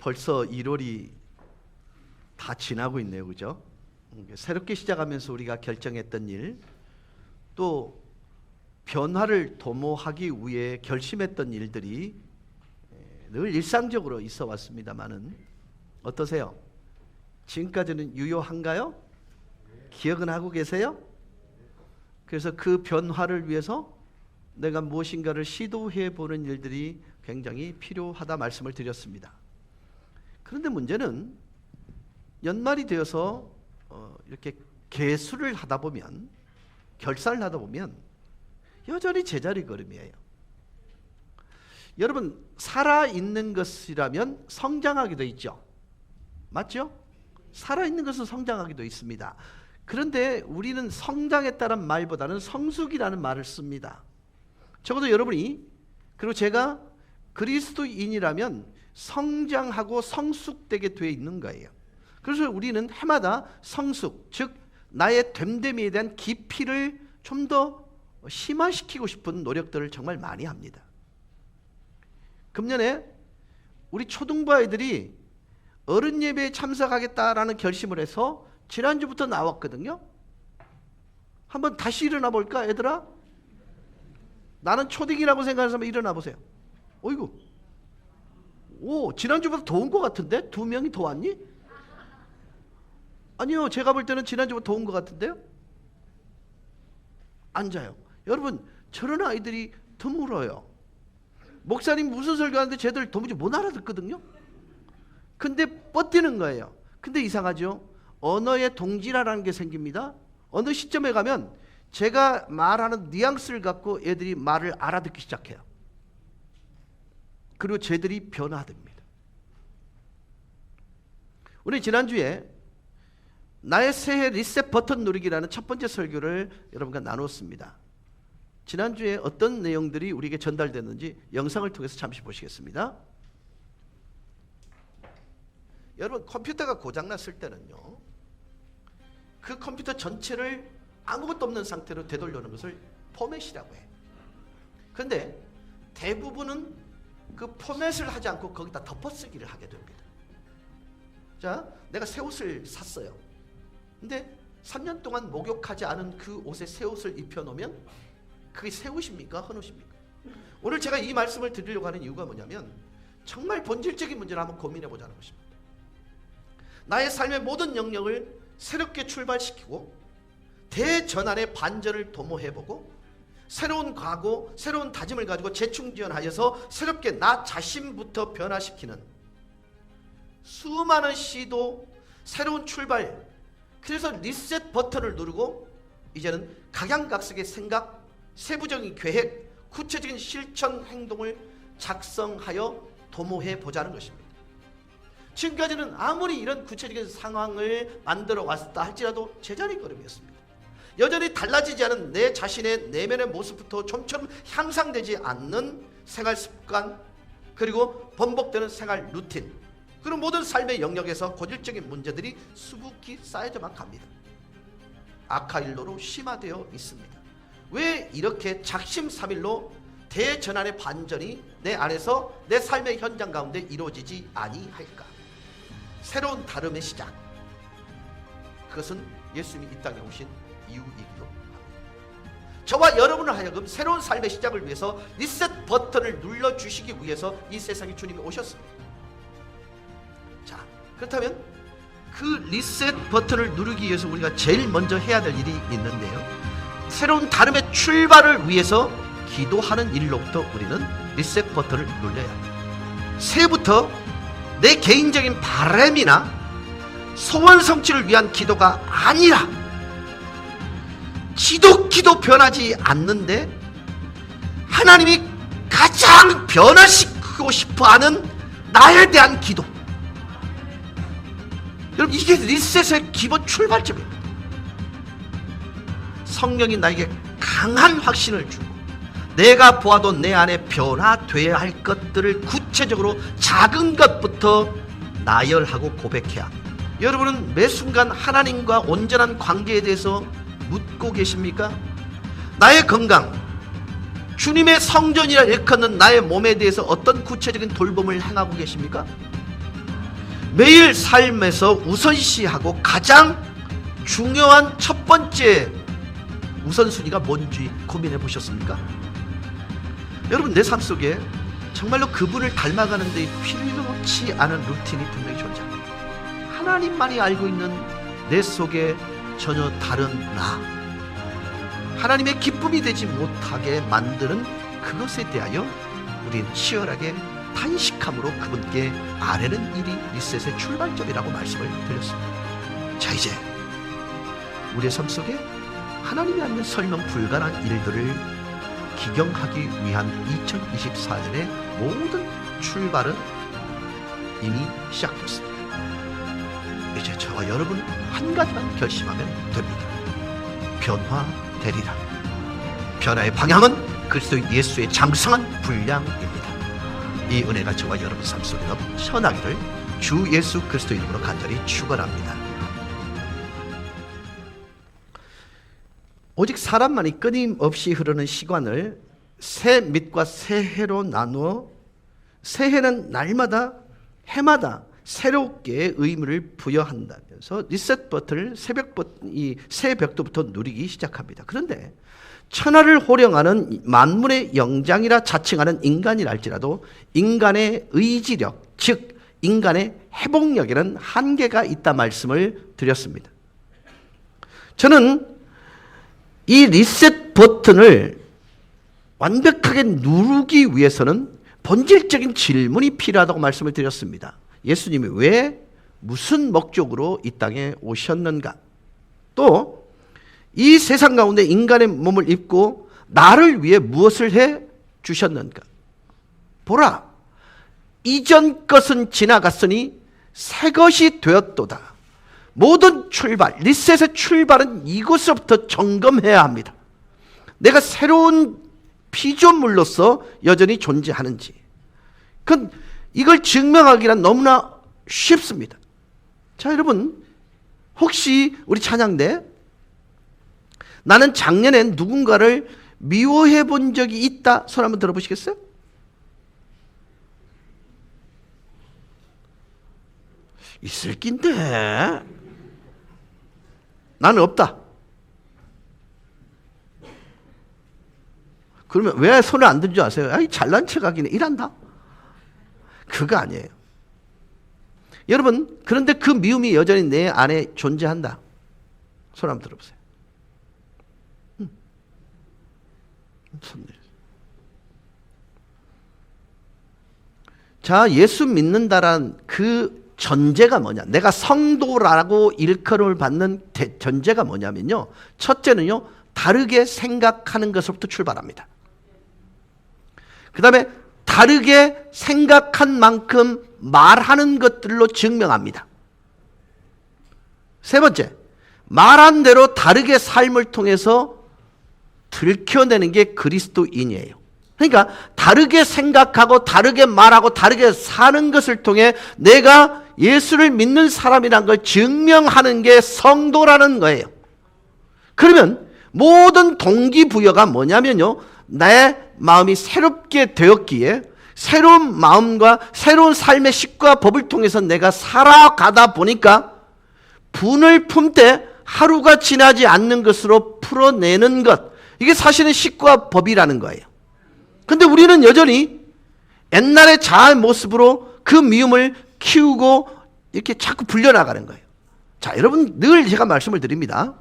벌써 1월이 다 지나고 있네요, 그죠? 새롭게 시작하면서 우리가 결정했던 일, 또 변화를 도모하기 위해 결심했던 일들이 늘 일상적으로 있어 왔습니다만은 어떠세요? 지금까지는 유효한가요? 기억은 하고 계세요? 그래서 그 변화를 위해서 내가 무엇인가를 시도해 보는 일들이 굉장히 필요하다 말씀을 드렸습니다. 그런데 문제는 연말이 되어서 이렇게 계수를 하다 보면, 결산을 하다 보면 여전히 제자리 걸음이에요. 여러분, 살아있는 것이라면 성장하게 돼 있죠. 맞죠? 살아있는 것은 성장하게 돼 있습니다. 그런데 우리는 성장했다는 말보다는 성숙이라는 말을 씁니다. 적어도 여러분이, 그리고 제가 그리스도인이라면 성장하고 성숙되게 되어 있는 거예요. 그래서 우리는 해마다 성숙, 즉 나의 됨됨이에 대한 깊이를 좀 더 심화시키고 싶은 노력들을 정말 많이 합니다. 금년에 우리 초등부 아이들이 어른 예배에 참석하겠다라는 결심을 해서 지난주부터 나왔거든요. 한번 다시 일어나 볼까, 얘들아? 나는 초딩이라고 생각하는 사람 일어나 보세요. 어이구, 오, 지난주보다 더 온 것 같은데? 2명이 더 왔니? 아니요, 제가 볼 때는 지난주보다 더 온 것 같은데요? 앉아요. 여러분, 저런 아이들이 드물어요. 목사님 무슨 설교하는데 쟤들 도무지 못 알아듣거든요. 근데 뻗디는 거예요. 근데 이상하죠? 언어의 동질화라는 게 생깁니다. 어느 시점에 가면 제가 말하는 뉘앙스를 갖고 애들이 말을 알아듣기 시작해요. 그리고 쟤들이 변화됩니다. 우리 지난주에 나의 새해 리셋 버튼 누르기라는 첫 번째 설교를 여러분과 나눴습니다. 지난주에 어떤 내용들이 우리에게 전달됐는지 영상을 통해서 잠시 보시겠습니다. 여러분, 컴퓨터가 고장났을 때는요, 그 컴퓨터 전체를 아무것도 없는 상태로 되돌려놓는 것을 포맷이라고 해요. 그런데 대부분은 그 포맷을 하지 않고 거기다 덮어쓰기를 하게 됩니다. 자, 내가 새 옷을 샀어요. 근데 3년 동안 목욕하지 않은 그 옷에 새 옷을 입혀놓으면 그게 새 옷입니까? 헌 옷입니까? 오늘 제가 이 말씀을 드리려고 하는 이유가 뭐냐면, 정말 본질적인 문제를 한번 고민해 보자는 것입니다. 나의 삶의 모든 영역을 새롭게 출발시키고 대전환의 반전을 도모해보고 새로운 각오, 새로운 다짐을 가지고 재충전하여서 새롭게 나 자신부터 변화시키는 수많은 시도, 새로운 출발, 그래서 리셋 버튼을 누르고 이제는 각양각색의 생각, 세부적인 계획, 구체적인 실천 행동을 작성하여 도모해 보자는 것입니다. 지금까지는 아무리 이런 구체적인 상황을 만들어 왔다 할지라도 제자리 걸음이었습니다. 여전히 달라지지 않은 내 자신의 내면의 모습부터 좀처럼 향상되지 않는 생활 습관, 그리고 번복되는 생활 루틴, 그리고 모든 삶의 영역에서 고질적인 문제들이 수북히 쌓여져만 갑니다. 아카일로로 심화되어 있습니다. 왜 이렇게 작심삼일로 대전환의 반전이 내 안에서 내 삶의 현장 가운데 이루어지지 아니할까? 새로운 다름의 시작, 그것은 예수님이 이 땅에 오신 이유이기도 합니다. 저와 여러분을 하여금 새로운 삶의 시작을 위해서 리셋 버튼을 눌러주시기 위해서 이 세상에 주님이 오셨습니다. 자, 그렇다면 그 리셋 버튼을 누르기 위해서 우리가 제일 먼저 해야 될 일이 있는데요, 새로운 다름의 출발을 위해서 기도하는 일로부터 우리는 리셋 버튼을 눌러야 합니다. 새해부터 내 개인적인 바람이나 소원 성취를 위한 기도가 아니라 지독히도 변하지 않는데 하나님이 가장 변화시키고 싶어하는 나에 대한 기도. 여러분, 이게 리셋의 기본 출발점입니다. 성령이 나에게 강한 확신을 주고 내가 보아도 내 안에 변화되어야 할 것들을 구체적으로 작은 것부터 나열하고 고백해야 합니다. 여러분은 매 순간 하나님과 온전한 관계에 대해서 묻고 계십니까? 나의 건강, 주님의 성전이라 일컫는 나의 몸에 대해서 어떤 구체적인 돌봄을 행하고 계십니까? 매일 삶에서 우선시하고 가장 중요한 첫 번째 우선순위가 뭔지 고민해 보셨습니까? 여러분, 내 삶 속에 정말로 그분을 닮아가는 데 필요치 않은 루틴이 분명히 존재합니다. 하나님만이 알고 있는 내 속에 전혀 다른 나, 하나님의 기쁨이 되지 못하게 만드는 그것에 대하여 우리는 치열하게 탄식함으로 그분께 아뢰는 일이 리셋의 출발점이라고 말씀을 드렸습니다. 자, 이제 우리의 삶 속에 하나님이 아니면 설명 불가능한 일들을 기경하기 위한 2024년의 모든 출발은 이미 시작됐습니다. 이제 저와 여러분 한 가지만 결심하면 됩니다. 변화되리라. 변화의 방향은 그리스도 예수의 장성한 분량입니다. 이 은혜가 저와 여러분 삶 속에 넘쳐나기를 주 예수 그리스도 이름으로 간절히 축원합니다. 오직 사람만이 끊임없이 흐르는 시간을 새 밑과 새 해로 나누어 새해는 날마다 해마다 새롭게 의미를 부여한다면서 리셋 버튼을 이 새벽부터 누리기 시작합니다. 그런데 천하를 호령하는 만물의 영장이라 자칭하는 인간이랄지라도 인간의 의지력, 즉 인간의 회복력에는 한계가 있다 말씀을 드렸습니다. 저는 이 리셋 버튼을 완벽하게 누르기 위해서는 본질적인 질문이 필요하다고 말씀을 드렸습니다. 예수님이 왜, 무슨 목적으로 이 땅에 오셨는가? 또 이 세상 가운데 인간의 몸을 입고 나를 위해 무엇을 해 주셨는가? 보라, 이전 것은 지나갔으니 새 것이 되었도다. 모든 출발, 리셋의 출발은 이곳서부터 점검해야 합니다. 내가 새로운 피조물로서 여전히 존재하는지. 이걸 증명하기란 너무나 쉽습니다. 자, 여러분, 혹시 우리 찬양대 나는 작년에 누군가를 미워해 본 적이 있다, 손 한번 들어보시겠어요? 있을 낀데 나는 없다. 그러면 왜 손을 안 든 줄 아세요? 아이, 잘난 척하기는 일한다. 그거 아니에요. 여러분, 그런데 그 미움이 여전히 내 안에 존재한다. 손 한번 들어보세요. 자, 예수 믿는다란 그 전제가 뭐냐? 내가 성도라고 일컬음을 받는 전제가 뭐냐면요, 첫째는요, 다르게 생각하는 것으로부터 출발합니다. 그 다음에 다르게 생각한 만큼 말하는 것들로 증명합니다. 세 번째, 말한 대로 다르게 삶을 통해서 들켜내는 게 그리스도인이에요. 그러니까 다르게 생각하고 다르게 말하고 다르게 사는 것을 통해 내가 예수를 믿는 사람이란 걸 증명하는 게 성도라는 거예요. 그러면 모든 동기부여가 뭐냐면요, 내 마음이 새롭게 되었기에 새로운 마음과 새로운 삶의 식과 법을 통해서 내가 살아가다 보니까 분을 품되 하루가 지나지 않는 것으로 풀어내는 것, 이게 사실은 식과 법이라는 거예요. 근데 우리는 여전히 옛날의 자아의 모습으로 그 미움을 키우고 이렇게 자꾸 불려나가는 거예요. 자, 여러분, 늘 제가 말씀을 드립니다.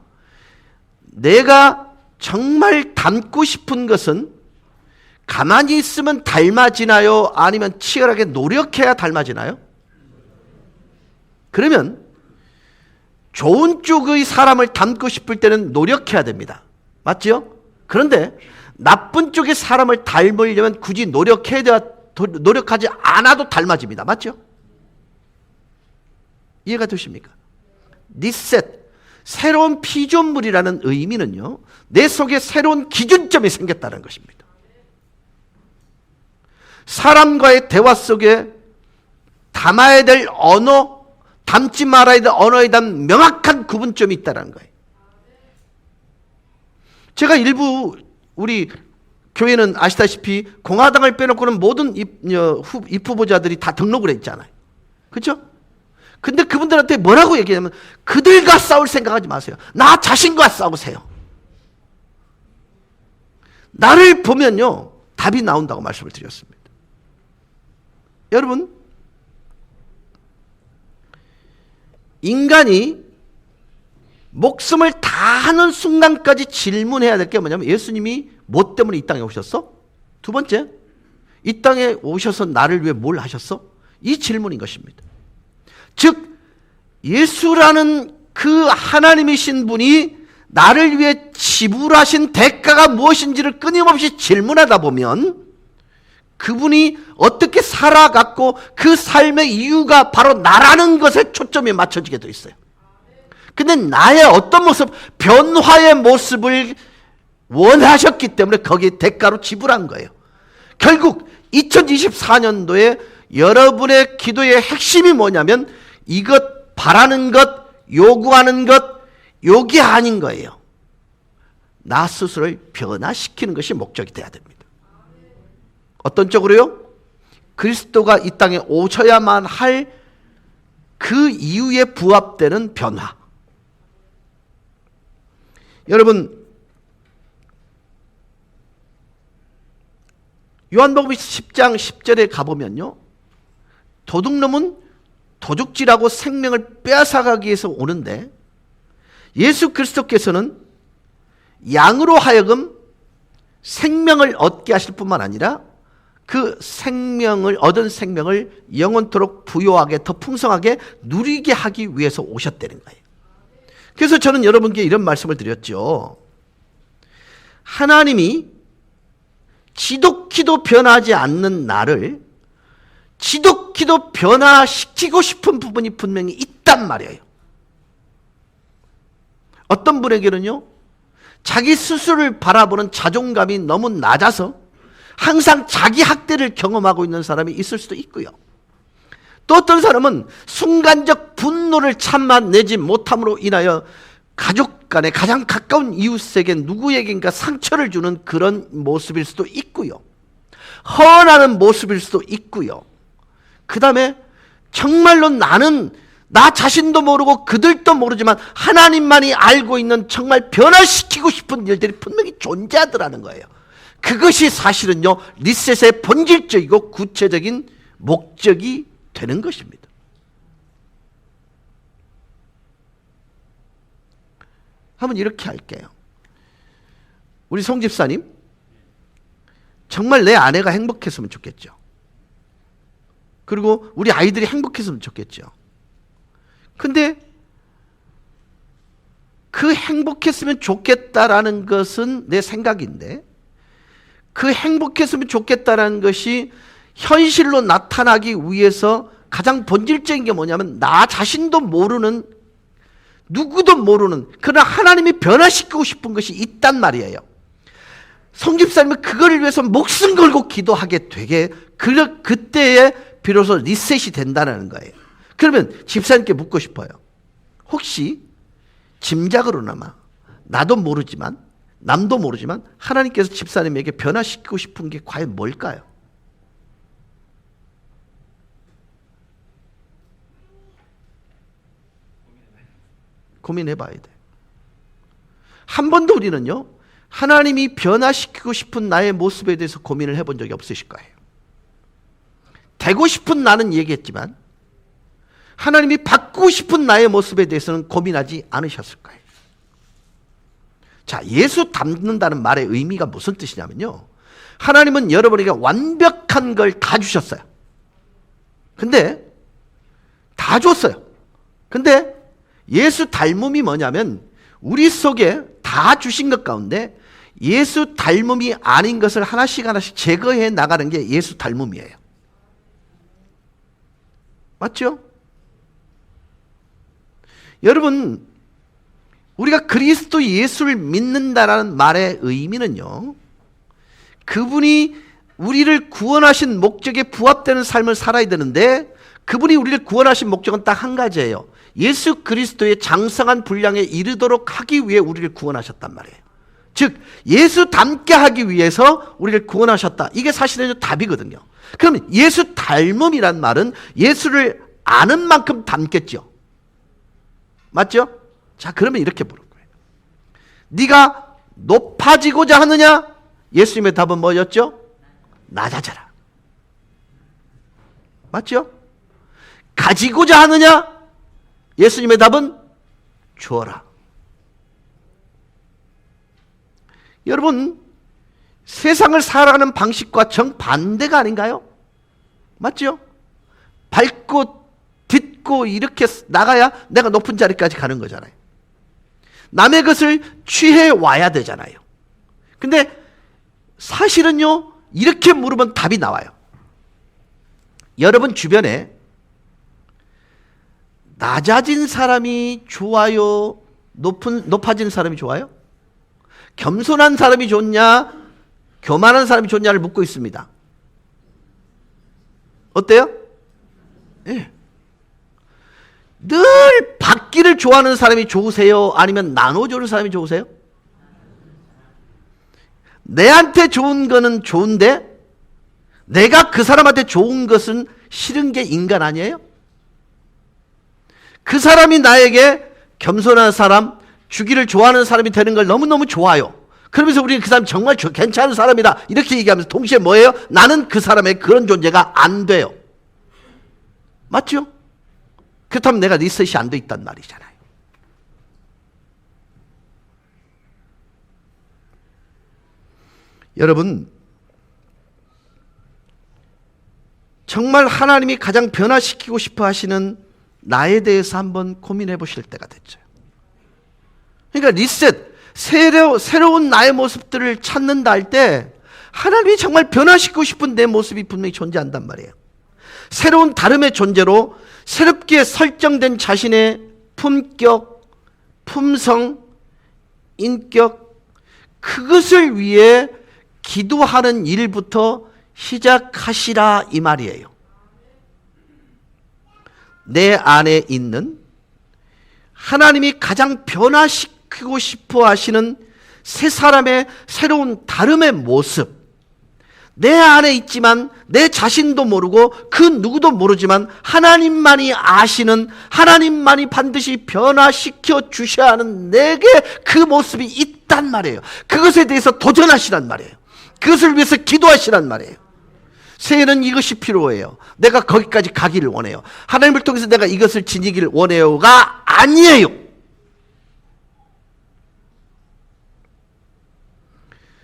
내가 정말 닮고 싶은 것은 가만히 있으면 닮아지나요? 아니면 치열하게 노력해야 닮아지나요? 그러면 좋은 쪽의 사람을 닮고 싶을 때는 노력해야 됩니다. 맞죠? 그런데 나쁜 쪽의 사람을 닮으려면 굳이 노력하지 않아도 닮아집니다. 맞죠? 이해가 되십니까? 리셋, 새로운 피조물이라는 의미는요, 내 속에 새로운 기준점이 생겼다는 것입니다. 사람과의 대화 속에 담아야 될 언어, 담지 말아야 될 언어에 대한 명확한 구분점이 있다는 거예요. 제가 일부 우리 교회는 아시다시피 공화당을 빼놓고는 모든 입후보자들이 다 등록을 했잖아요. 그렇죠? 근데 그분들한테 뭐라고 얘기하냐면 그들과 싸울 생각하지 마세요. 나 자신과 싸우세요. 나를 보면요 답이 나온다고 말씀을 드렸습니다. 여러분, 인간이 목숨을 다하는 순간까지 질문해야 될 게 뭐냐면 예수님이 뭐 때문에 이 땅에 오셨어? 두 번째, 이 땅에 오셔서 나를 위해 뭘 하셨어? 이 질문인 것입니다. 즉 예수라는 그 하나님이신 분이 나를 위해 지불하신 대가가 무엇인지를 끊임없이 질문하다 보면 그분이 어떻게 살아갔고 그 삶의 이유가 바로 나라는 것에 초점이 맞춰지게 돼 있어요. 근데 나의 어떤 모습, 변화의 모습을 원하셨기 때문에 거기에 대가로 지불한 거예요. 결국 2024년도에 여러분의 기도의 핵심이 뭐냐면 이것 바라는 것, 요구하는 것, 요게 아닌 거예요. 나 스스로를 변화시키는 것이 목적이 돼야 됩니다. 어떤 쪽으로요? 그리스도가 이 땅에 오셔야만 할 그 이유에 부합되는 변화. 여러분, 요한복음 10장 10절에 가보면요, 도둑놈은 도둑질하고 생명을 빼앗아가기 위해서 오는데 예수 그리스도께서는 양으로 하여금 생명을 얻게 하실 뿐만 아니라 그 생명을 얻은 생명을 영원토록 부요하게 더 풍성하게 누리게 하기 위해서 오셨다는 거예요. 그래서 저는 여러분께 이런 말씀을 드렸죠. 하나님이 지독히도 변하지 않는 나를 지독히도 변화시키고 싶은 부분이 분명히 있단 말이에요. 어떤 분에게는요, 자기 스스로를 바라보는 자존감이 너무 낮아서 항상 자기 학대를 경험하고 있는 사람이 있을 수도 있고요. 또 어떤 사람은 순간적 분노를 참아내지 못함으로 인하여 가족 간에 가장 가까운 이웃에게 누구에겐가 상처를 주는 그런 모습일 수도 있고요. 허언하는 모습일 수도 있고요. 그 다음에 정말로 나는 나 자신도 모르고 그들도 모르지만 하나님만이 알고 있는 정말 변화시키고 싶은 일들이 분명히 존재하더라는 거예요. 그것이 사실은요 리셋의 본질적이고 구체적인 목적이 되는 것입니다. 한번 이렇게 할게요. 우리 송 집사님, 정말 내 아내가 행복했으면 좋겠죠. 그리고 우리 아이들이 행복했으면 좋겠죠. 근데 그 행복했으면 좋겠다라는 것은 내 생각인데 그 행복했으면 좋겠다라는 것이 현실로 나타나기 위해서 가장 본질적인 게 뭐냐면 나 자신도 모르는, 누구도 모르는, 그러나 하나님이 변화시키고 싶은 것이 있단 말이에요. 송 집사님은 그걸 위해서 목숨 걸고 기도하게 되게 그때에 비로소 리셋이 된다는 거예요. 그러면 집사님께 묻고 싶어요. 혹시 짐작으로나마 나도 모르지만 남도 모르지만 하나님께서 집사님에게 변화시키고 싶은 게 과연 뭘까요? 고민해봐야 돼. 한 번도 우리는요 하나님이 변화시키고 싶은 나의 모습에 대해서 고민을 해본 적이 없으실 거예요. 되고 싶은 나는 얘기했지만 하나님이 바꾸고 싶은 나의 모습에 대해서는 고민하지 않으셨을 거예요. 자, 예수 닮는다는 말의 의미가 무슨 뜻이냐면요, 하나님은 여러분에게 완벽한 걸 다 주셨어요. 근데 다 줬어요. 근데 예수 닮음이 뭐냐면 우리 속에 다 주신 것 가운데 예수 닮음이 아닌 것을 하나씩 하나씩 제거해 나가는 게 예수 닮음이에요. 맞죠? 여러분, 우리가 그리스도 예수를 믿는다라는 말의 의미는요, 그분이 우리를 구원하신 목적에 부합되는 삶을 살아야 되는데 그분이 우리를 구원하신 목적은 딱 한 가지예요. 예수 그리스도의 장성한 분량에 이르도록 하기 위해 우리를 구원하셨단 말이에요. 즉 예수 닮게 하기 위해서 우리를 구원하셨다. 이게 사실은 답이거든요. 그러면 예수 닮음이란 말은 예수를 아는 만큼 닮겠죠. 맞죠? 자, 그러면 이렇게 물을 거예요. 네가 높아지고자 하느냐? 예수님의 답은 뭐였죠? 낮아져라. 맞죠? 가지고자 하느냐? 예수님의 답은 주어라. 여러분, 세상을 살아가는 방식과 정반대가 아닌가요? 맞죠? 밟고 딛고 이렇게 나가야 내가 높은 자리까지 가는 거잖아요. 남의 것을 취해 와야 되잖아요. 근데 사실은요, 이렇게 물으면 답이 나와요. 여러분 주변에 낮아진 사람이 좋아요? 높아진 사람이 좋아요? 겸손한 사람이 좋냐? 교만한 사람이 좋냐를 묻고 있습니다. 어때요? 예. 늘 받기를 좋아하는 사람이 좋으세요? 아니면 나눠주는 사람이 좋으세요? 내한테 좋은 거는 좋은데 내가 그 사람한테 좋은 것은 싫은 게 인간 아니에요? 그 사람이 나에게 겸손한 사람, 주기를 좋아하는 사람이 되는 걸 너무너무 좋아요. 그러면서 우리는 그 사람 정말 괜찮은 사람이다 이렇게 얘기하면서 동시에 뭐예요? 나는 그 사람의 그런 존재가 안 돼요. 맞죠? 그렇다면 내가 리셋이 안 돼 있단 말이잖아요. 여러분, 정말 하나님이 가장 변화시키고 싶어 하시는 나에 대해서 한번 고민해 보실 때가 됐죠. 그러니까 리셋, 새로운 나의 모습들을 찾는다 할 때 하나님이 정말 변화시키고 싶은 내 모습이 분명히 존재한단 말이에요. 새로운 다름의 존재로 새롭게 설정된 자신의 품격, 품성, 인격, 그것을 위해 기도하는 일부터 시작하시라 이 말이에요. 내 안에 있는 하나님이 가장 변화시키고 싶어 하시는 새 사람의 새로운 다름의 모습, 내 안에 있지만 내 자신도 모르고 그 누구도 모르지만 하나님만이 아시는, 하나님만이 반드시 변화시켜 주셔야 하는 내게 그 모습이 있단 말이에요. 그것에 대해서 도전하시란 말이에요. 그것을 위해서 기도하시란 말이에요. 새해는 이것이 필요해요. 내가 거기까지 가기를 원해요. 하나님을 통해서 내가 이것을 지니기를 원해요가 아니에요.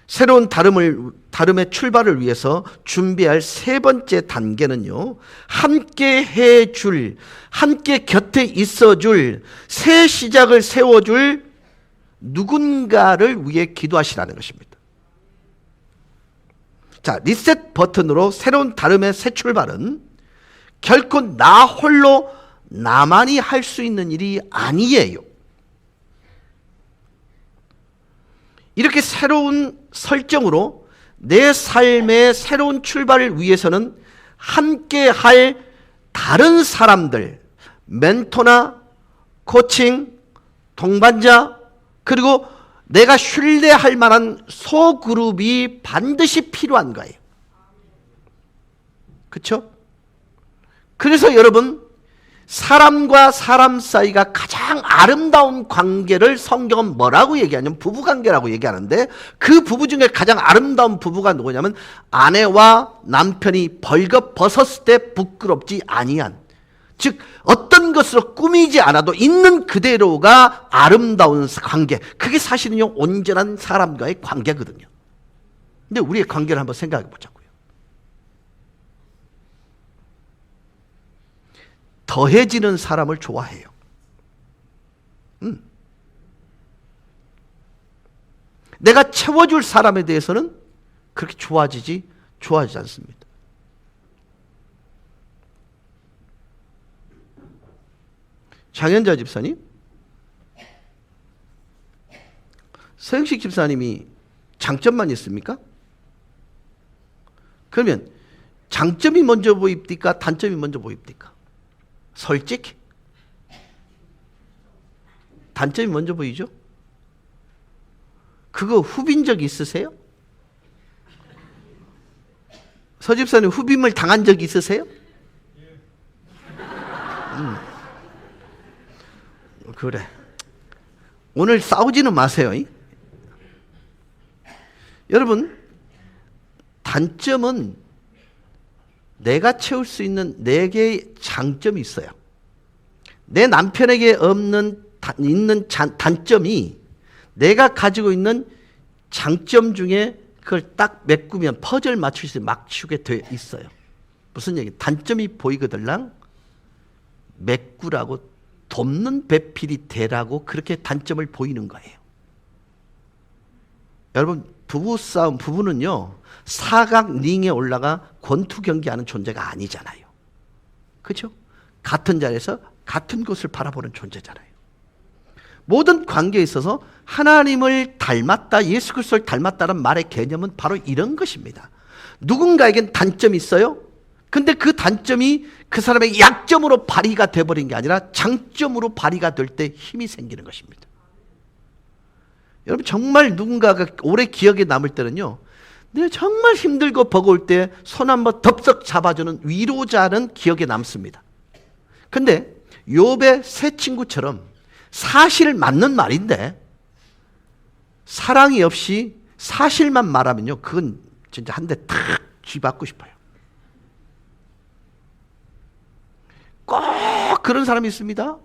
새로운 다름의 출발을 위해서 준비할 세 번째 단계는요, 함께 해줄, 함께 곁에 있어줄, 새 시작을 세워줄 누군가를 위해 기도하시라는 것입니다. 자, 리셋 버튼으로 새로운 다름의 새 출발은 결코 나 홀로 나만이 할 수 있는 일이 아니에요. 이렇게 새로운 설정으로 내 삶의 새로운 출발을 위해서는 함께 할 다른 사람들, 멘토나 코칭, 동반자, 그리고 내가 신뢰할 만한 소그룹이 반드시 필요한 거예요. 그렇죠? 그래서 여러분, 사람과 사람 사이가 가장 아름다운 관계를 성경은 뭐라고 얘기하냐면 부부관계라고 얘기하는데, 그 부부 중에 가장 아름다운 부부가 누구냐면 아내와 남편이 벌거벗었을 때 부끄럽지 아니한, 즉 어떤 것으로 꾸미지 않아도 있는 그대로가 아름다운 관계, 그게 사실은요 온전한 사람과의 관계거든요. 근데 우리의 관계를 한번 생각해 보자고요. 더해지는 사람을 좋아해요. 내가 채워줄 사람에 대해서는 그렇게 좋아지지 않습니다. 장현자 집사님, 서영식 집사님이 장점만 있습니까? 그러면 장점이 먼저 보입니까? 단점이 먼저 보입니까? 솔직히 단점이 먼저 보이죠? 그거 후빈 적 있으세요? 서 집사님 후빔을 당한 적 있으세요? 그래. 오늘 싸우지는 마세요. 여러분, 단점은 내가 채울 수 있는 4개의 장점이 있어요. 내 남편에게 있는 단점이 내가 가지고 있는 장점 중에 그걸 딱 메꾸면 퍼즐 맞출 수 맞추게 돼 있어요. 무슨 얘기? 단점이 보이거들랑 메꾸라고 돕는 배필이 되라고 그렇게 단점을 보이는 거예요. 여러분, 부부는요, 사각 링에 올라가 권투 경기하는 존재가 아니잖아요. 그렇죠? 같은 자리에서 같은 곳을 바라보는 존재잖아요. 모든 관계에 있어서 하나님을 닮았다, 예수 그리스도를 닮았다는 말의 개념은 바로 이런 것입니다. 누군가에겐 단점이 있어요. 근데 그 단점이 그 사람의 약점으로 발휘가 돼버린 게 아니라 장점으로 발휘가 될 때 힘이 생기는 것입니다. 여러분, 정말 누군가가 오래 기억에 남을 때는요, 내가 정말 힘들고 버거울 때 손 한번 덥석 잡아주는 위로자는 기억에 남습니다. 근데 욥의 세 친구처럼 사실 맞는 말인데 사랑이 없이 사실만 말하면요, 그건 진짜 한 대 탁 쥐받고 싶어요. 꼭 그런 사람이 있습니다.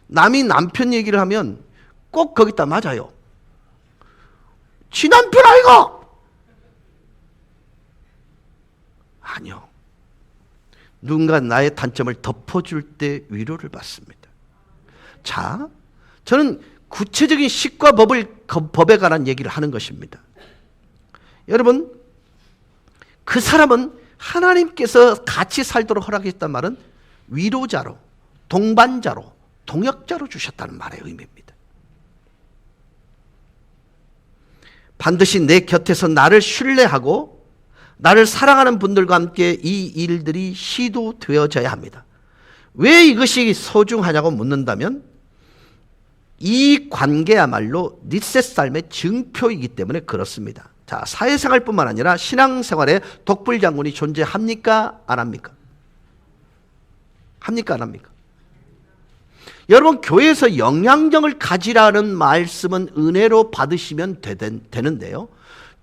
남이 남편 얘기를 하면 꼭 거기다 맞아요. 지 남편 아이가? 아니요. 누군가 나의 단점을 덮어줄 때 위로를 받습니다. 자, 저는 구체적인 식과 법에 관한 얘기를 하는 것입니다. 여러분, 그 사람은 하나님께서 같이 살도록 허락했단 말은 위로자로, 동반자로, 동역자로 주셨다는 말의 의미입니다. 반드시 내 곁에서 나를 신뢰하고 나를 사랑하는 분들과 함께 이 일들이 시도되어져야 합니다. 왜 이것이 소중하냐고 묻는다면 이 관계야말로 닛셋 삶의 증표이기 때문에 그렇습니다. 자, 사회생활뿐만 아니라 신앙생활에 독불장군이 존재합니까? 안 합니까? 합니까? 안 합니까? 여러분, 교회에서 영향력을 가지라는 말씀은 은혜로 받으시면 되는데요.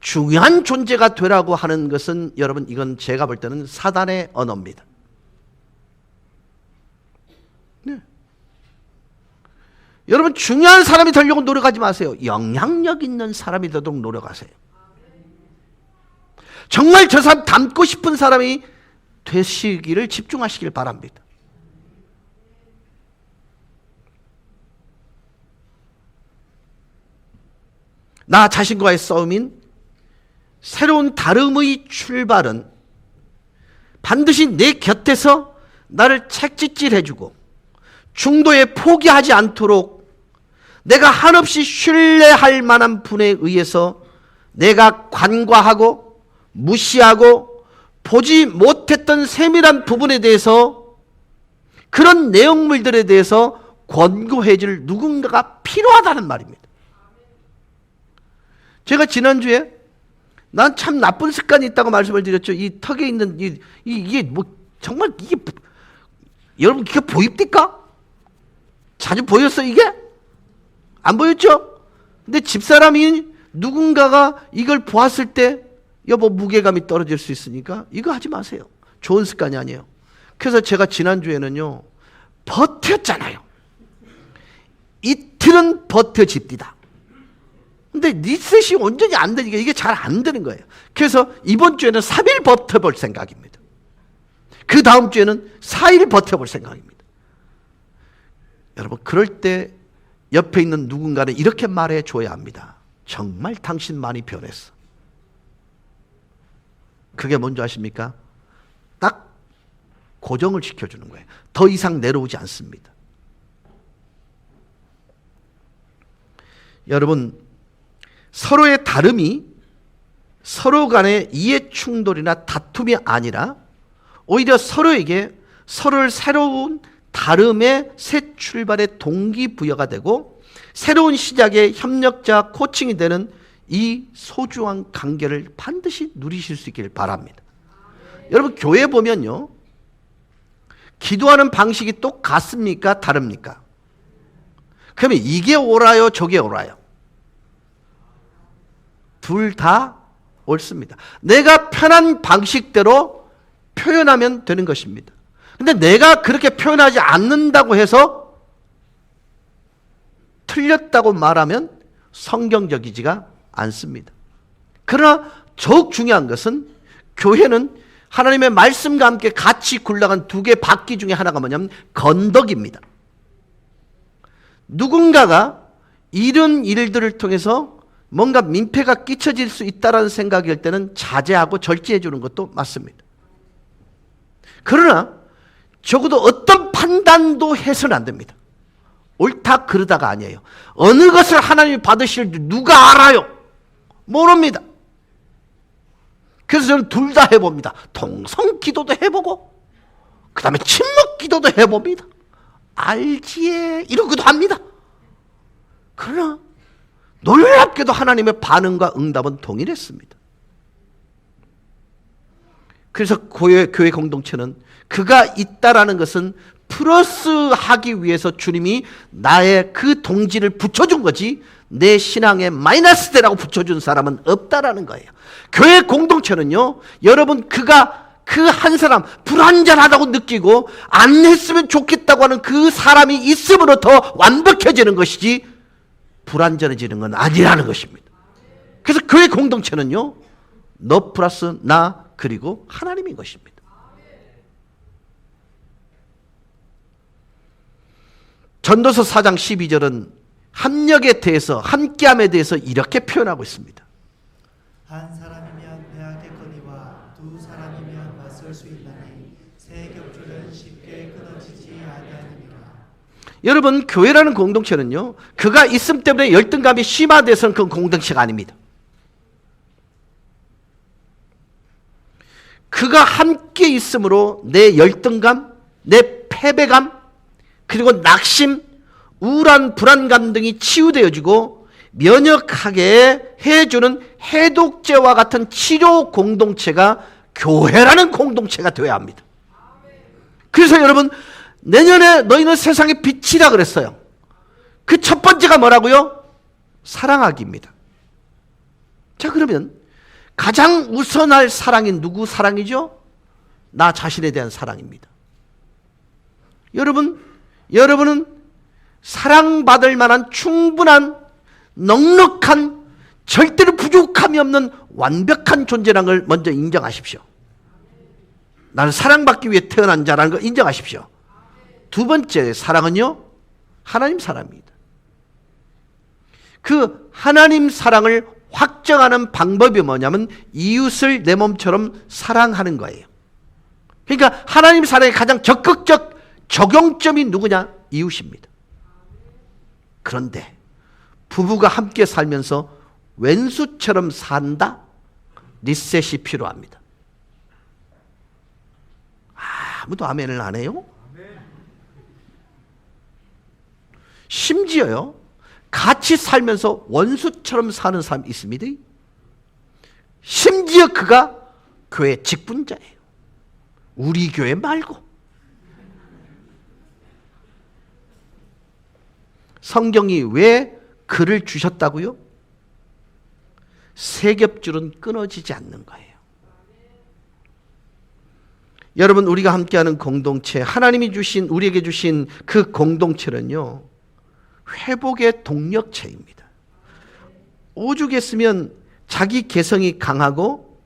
중요한 존재가 되라고 하는 것은 여러분, 이건 제가 볼 때는 사단의 언어입니다. 네. 여러분, 중요한 사람이 되려고 노력하지 마세요. 영향력 있는 사람이 되도록 노력하세요. 정말 저 사람 닮고 싶은 사람이 되시기를 집중하시길 바랍니다. 나 자신과의 싸움인 새로운 다름의 출발은 반드시 내 곁에서 나를 책짓질해주고 중도에 포기하지 않도록 내가 한없이 신뢰할 만한 분에 의해서 내가 간과하고 무시하고 보지 못했던 세밀한 부분에 대해서 그런 내용물들에 대해서 권고해 줄 누군가가 필요하다는 말입니다. 제가 지난주에 난 참 나쁜 습관이 있다고 말씀을 드렸죠. 이 턱에 있는 이게 뭐 정말 이게 여러분 이게 보입니까? 자주 보였어 이게? 안 보였죠? 근데 집사람이 누군가가 이걸 보았을 때 여보 무게감이 떨어질 수 있으니까 이거 하지 마세요. 좋은 습관이 아니에요. 그래서 제가 지난주에는요 버텼잖아요. 이틀은 버텨집디다. 근데 리셋이 온전히 안 되니까 이게 잘 안 되는 거예요. 그래서 이번 주에는 3일 버텨볼 생각입니다. 그 다음 주에는 4일 버텨볼 생각입니다. 여러분, 그럴 때 옆에 있는 누군가는 이렇게 말해 줘야 합니다. 정말 당신 많이 변했어. 그게 뭔지 아십니까? 딱 고정을 시켜주는 거예요. 더 이상 내려오지 않습니다. 여러분, 서로의 다름이 서로 간의 이해 충돌이나 다툼이 아니라 오히려 서로에게 서로를 새로운 다름의 새 출발의 동기부여가 되고 새로운 시작의 협력자 코칭이 되는 이 소중한 관계를 반드시 누리실 수 있기를 바랍니다. 여러분, 교회 보면요 기도하는 방식이 똑같습니까? 다릅니까? 그러면 이게 옳아요? 저게 옳아요? 둘 다 옳습니다. 내가 편한 방식대로 표현하면 되는 것입니다. 근데 내가 그렇게 표현하지 않는다고 해서 틀렸다고 말하면 성경적이지가 않습니다. 그러나 더욱 중요한 것은 교회는 하나님의 말씀과 함께 같이 굴러간 두 개의 바퀴 중에 하나가 뭐냐면 건덕입니다. 누군가가 이런 일들을 통해서 뭔가 민폐가 끼쳐질 수 있다는 생각일 때는 자제하고 절제해 주는 것도 맞습니다. 그러나 적어도 어떤 판단도 해서는 안 됩니다. 옳다 그르다가 아니에요. 어느 것을 하나님이 받으실지 누가 알아요? 모릅니다. 그래서 저는 둘 다 해봅니다. 통성 기도도 해보고 그 다음에 침묵 기도도 해봅니다. 알지에 이러기도 합니다. 그러나 놀랍게도 하나님의 반응과 응답은 동일했습니다. 그래서 교회 공동체는 그가 있다라는 것은 플러스하기 위해서 주님이 나의 그 동지를 붙여준 거지 내 신앙에 마이너스 되라고 붙여준 사람은 없다라는 거예요. 교회 공동체는요, 여러분 그가 그 한 사람 불완전하다고 느끼고 안 했으면 좋겠다고 하는 그 사람이 있음으로 더 완벽해지는 것이지 불완전해지는 건 아니라는 것입니다. 그래서 교회 공동체는요, 너 플러스 나 그리고 하나님인 것입니다. 전도서 4장 12절은 합력에 대해서 함께함에 대해서 이렇게 표현하고 있습니다. 한 사람이면 배하겠거니와 두 사람이면 맞설 수 있나니 세 겹줄은 쉽게 끊어지지 아니하느니라. 여러분 교회라는 공동체는요, 그가 있음 때문에 열등감이 심화돼서는 그 공동체가 아닙니다. 그가 함께 있음으로 내 열등감, 내 패배감, 그리고 낙심, 우울한 불안감 등이 치유되어지고 면역하게 해주는 해독제와 같은 치료 공동체가 교회라는 공동체가 되어야 합니다. 그래서 여러분 내년에 너희는 세상의 빛이라 그랬어요. 그 첫 번째가 뭐라고요? 사랑하기입니다. 자, 그러면 가장 우선할 사랑이 누구 사랑이죠? 나 자신에 대한 사랑입니다. 여러분은 사랑받을 만한 충분한 넉넉한 절대로 부족함이 없는 완벽한 존재라는 걸 먼저 인정하십시오. 나는 사랑받기 위해 태어난 자라는 걸 인정하십시오. 두 번째 사랑은요, 하나님 사랑입니다. 그 하나님 사랑을 확정하는 방법이 뭐냐면 이웃을 내 몸처럼 사랑하는 거예요. 그러니까 하나님 사랑의 가장 적극적 적용점이 누구냐? 이웃입니다. 그런데 부부가 함께 살면서 왼수처럼 산다? 리셋이 필요합니다. 아무도 아멘을 안 해요? 심지어요, 같이 살면서 원수처럼 사는 사람이 있습니다. 심지어 그가 교회 직분자예요. 우리 교회 말고. 성경이 왜 그를 주셨다고요? 세 겹줄은 끊어지지 않는 거예요. 여러분, 우리가 함께하는 공동체, 하나님이 주신, 우리에게 주신 그 공동체는요, 회복의 동력체입니다. 오죽했으면 자기 개성이 강하고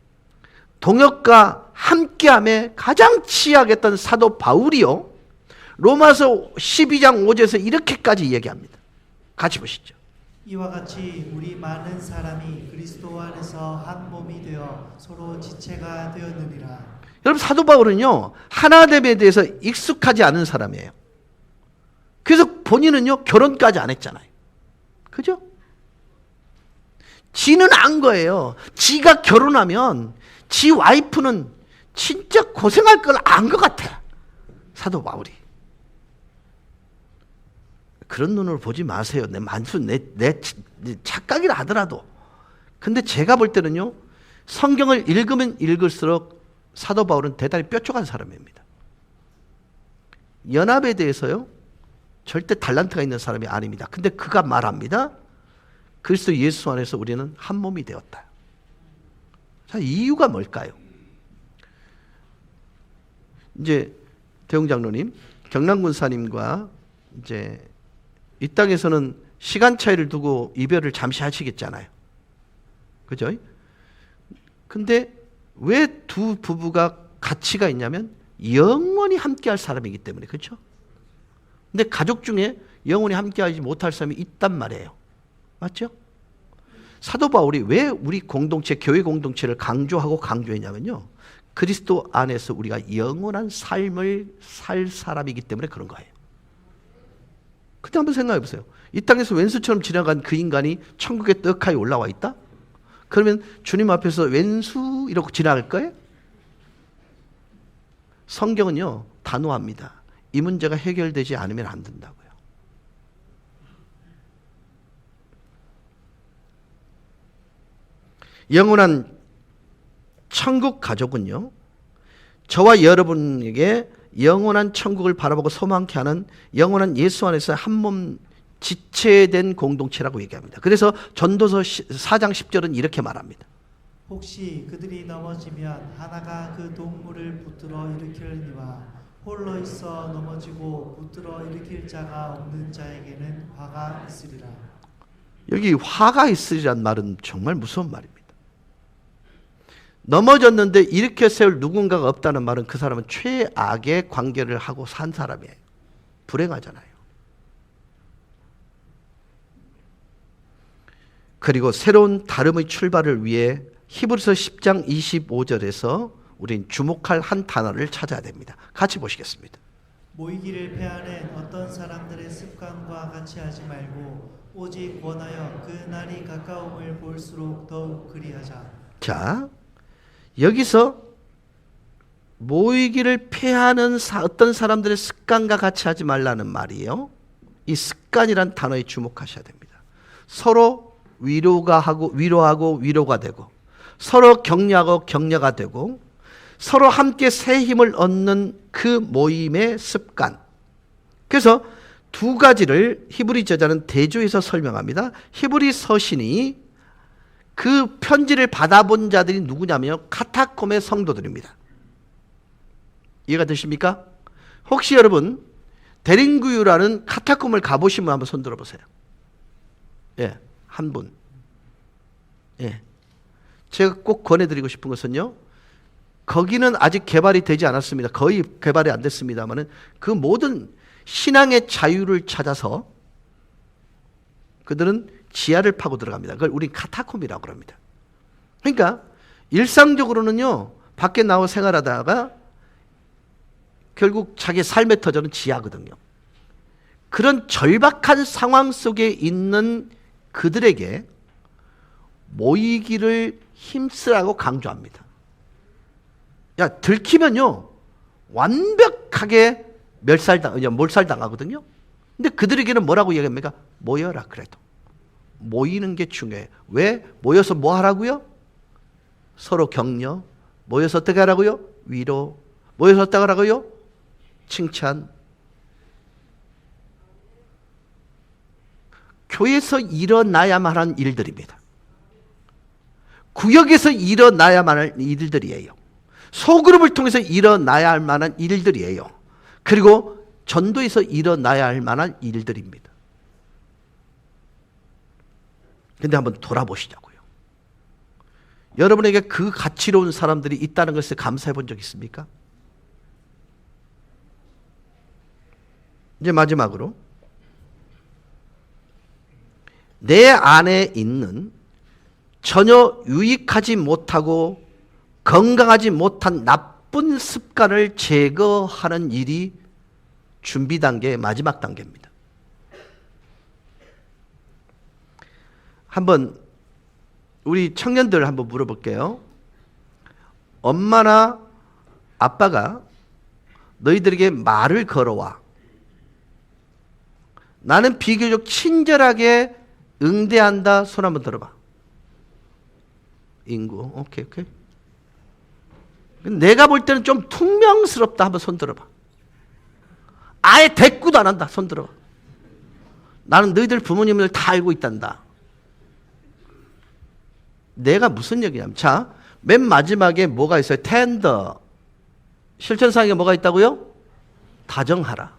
동역과 함께함에 가장 취약했던 사도 바울이요, 로마서 12장 5절에서 이렇게까지 얘기합니다. 같이 보시죠. 이와 같이 우리 많은 사람이 그리스도 안에서 한 몸이 되어 서로 지체가 되었느니라. 여러분, 사도 바울은요, 하나됨에 대해서 익숙하지 않은 사람이에요. 그래서 본인은요, 결혼까지 안 했잖아요. 그죠? 지는 안 거예요. 지가 결혼하면 지 와이프는 진짜 고생할 걸 안 것 같아. 사도 바울이. 그런 눈으로 보지 마세요. 내 착각이라 하더라도. 근데 제가 볼 때는요, 성경을 읽으면 읽을수록 사도 바울은 대단히 뾰족한 사람입니다. 연합에 대해서요, 절대 달란트가 있는 사람이 아닙니다. 근데 그가 말합니다. 그리스도 예수 안에서 우리는 한 몸이 되었다. 자, 이유가 뭘까요? 이제 대웅 장로님, 경남군사님과 이제 이 땅에서는 시간 차이를 두고 이별을 잠시 하시겠잖아요. 그죠? 근데 왜 두 부부가 가치가 있냐면 영원히 함께할 사람이기 때문에. 그렇죠? 근데 가족 중에 영원히 함께하지 못할 사람이 있단 말이에요. 맞죠? 사도 바울이 왜 우리 공동체, 교회 공동체를 강조하고 강조했냐면요, 그리스도 안에서 우리가 영원한 삶을 살 사람이기 때문에 그런 거예요. 근데 한번 생각해 보세요. 이 땅에서 왼수처럼 지나간 그 인간이 천국에 떡하니 올라와 있다? 그러면 주님 앞에서 왼수 이러고 지나갈 거예요? 성경은요, 단호합니다. 이 문제가 해결되지 않으면 안 된다고요. 영원한 천국 가족은요, 저와 여러분에게 영원한 천국을 바라보고 소망케 하는 영원한 예수 안에서 한 몸 지체된 공동체라고 얘기합니다. 그래서 전도서 4장 10절은 이렇게 말합니다. 혹시 그들이 넘어지면 하나가 그 동물을 붙들어 일으키려니와 홀로 있어 넘어지고 붙들어 일으킬 자가 없는 자에게는 화가 있으리라. 여기 화가 있으리란 말은 정말 무서운 말입니다. 넘어졌는데 일으켜 세울 누군가가 없다는 말은 그 사람은 최악의 관계를 하고 산 사람이에요. 불행하잖아요. 그리고 새로운 다름의 출발을 위해 히브리서 10장 25절에서 우린 주목할 한 단어를 찾아야 됩니다. 같이 보시겠습니다. 모이기를 폐하는 어떤 사람들의 습관과 같이 하지 말고 오직 원하여 그 날이 가까움을 볼수록 더욱 그리하자. 자, 여기서 모이기를 폐하는 어떤 사람들의 습관과 같이 하지 말라는 말이에요. 이 습관이란 단어에 주목하셔야 됩니다. 서로 위로하고 위로가 되고, 서로 격려하고 격려가 되고, 서로 함께 새 힘을 얻는 그 모임의 습관. 그래서 두 가지를 히브리 저자는 대조해서 설명합니다. 히브리 서신이 그 편지를 받아본 자들이 누구냐면요, 카타콤의 성도들입니다. 이해가 되십니까? 혹시 여러분 데린구유라는 카타콤을 가보신 분 한번 손 들어보세요. 예, 한 분. 예, 제가 꼭 권해드리고 싶은 것은요, 거기는 아직 개발이 되지 않았습니다. 거의 개발이 안 됐습니다만은 그 모든 신앙의 자유를 찾아서 그들은 지하를 파고 들어갑니다. 그걸 우린 카타콤이라고 합니다. 그러니까 일상적으로는요, 밖에 나와 생활하다가 결국 자기 삶의 터전은 지하거든요. 그런 절박한 상황 속에 있는 그들에게 모이기를 힘쓰라고 강조합니다. 야, 들키면요 완벽하게 몰살당하거든요. 근데 그들에게는 뭐라고 얘기합니까? 모여라. 그래도 모이는 게 중요해요. 왜? 모여서 뭐 하라고요? 서로 격려. 모여서 어떻게 하라고요? 위로. 모여서 어떻게 하라고요? 칭찬. 교회에서 일어나야만 하는 일들입니다. 구역에서 일어나야만 할 일들이에요. 소그룹을 통해서 일어나야 할 만한 일들이에요. 그리고 전도에서 일어나야 할 만한 일들입니다. 근데 한번 돌아보시자고요. 여러분에게 그 가치로운 사람들이 있다는 것을 감사해 본 적 있습니까? 이제 마지막으로 내 안에 있는 전혀 유익하지 못하고 건강하지 못한 나쁜 습관을 제거하는 일이 준비 단계의 마지막 단계입니다. 한번 우리 청년들 한번 물어볼게요. 엄마나 아빠가 너희들에게 말을 걸어와. 나는 비교적 친절하게 응대한다. 손 한번 들어봐. 인구. 오케이. 내가 볼 때는 좀 퉁명스럽다. 한번 손 들어봐. 아예 대꾸도 안 한다. 손 들어. 나는 너희들 부모님을 다 알고 있단다. 내가 무슨 얘기냐면, 자, 맨 마지막에 뭐가 있어요? 텐더. 실천사항에 뭐가 있다고요? 다정하라.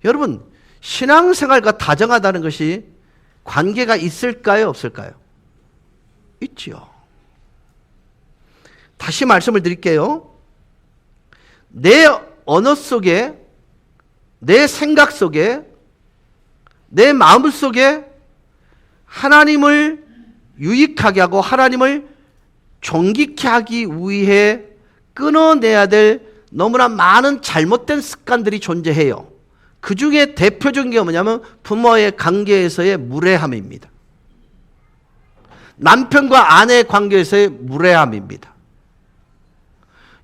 여러분, 신앙생활과 다정하다는 것이 관계가 있을까요? 없을까요? 있지요. 다시 말씀을 드릴게요. 내 언어 속에, 내 생각 속에, 내 마음 속에 하나님을 유익하게 하고 하나님을 존귀케 하기 위해 끊어내야 될 너무나 많은 잘못된 습관들이 존재해요. 그 중에 대표적인 게 뭐냐면 부모의 관계에서의 무례함입니다. 남편과 아내의 관계에서의 무례함입니다.